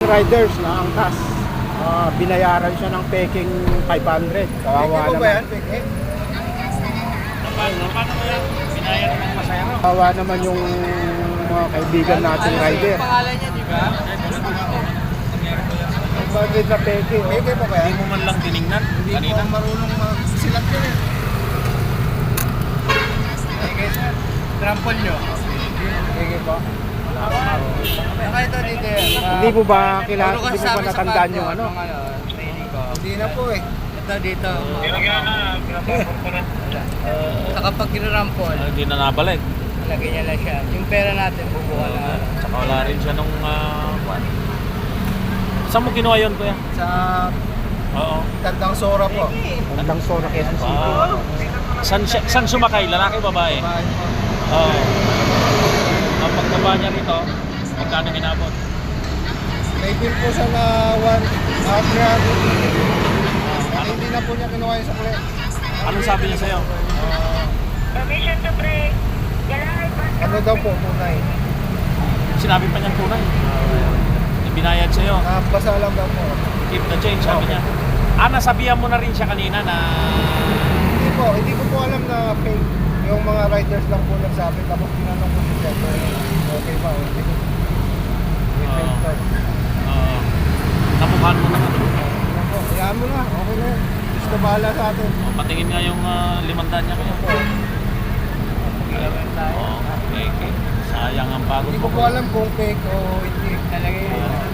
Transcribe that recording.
riders na angkas. Binayaran siya ng peking 500. Kawawa Peke mo ba naman. yan? Peke? Paano mo yan? Binayaran ng masayro. Kawawa naman yung mga kaibigan nating rider. Pangalan niya, di ba? 500 na peke. Oh. Peke mo ba yan? Hindi mo man lang tinignan Hindi kanina. ko marunong magsilat yun eh. Peke sir. Trample nyo. Peke po. Saka ito dito yan. Hindi mo ba kilala, hindi mo ba natandaan yung ano? Training ko. Hindi na po eh. Ito dito. Saka pag kinurampol, Hindi na nabalik. lagyan niya lang siya. Yung pera natin, bubuka na. Saka wala rin siya nung... Saan mo kinuha yun, kuya? Sa Oo. Tandang Sora po. Hanggang Sora, Quezon City. Saan sumakay? Lalaki, babae? Oo. Ang pagkaba niya rito, magkano inabot? May bill po siya na 300. Hindi na po niya kinuha yung sakli. Anong sabi niya sa'yo? Permission to break. Ano daw po, tunay? Sinabi pa niyang tunay. Ibinayad sa'yo. Basa lang daw po. Keep the change, sabi niya. Nasabihan mo na rin siya kanina na... Hindi ko po alam na fake. Yung mga riders lang po nagsabi. Tapos tinanong ko siya, okay ba? Hindi ko. May fake card. Namukhaan mo naman. Hayaan mo na, okay na yun. Diyos ka bahala sa atin. Patingin nga yung 500 niya kaya. Okay. Sayang ang pagod Hindi ko po alam kung fake o hindi. Talaga yun.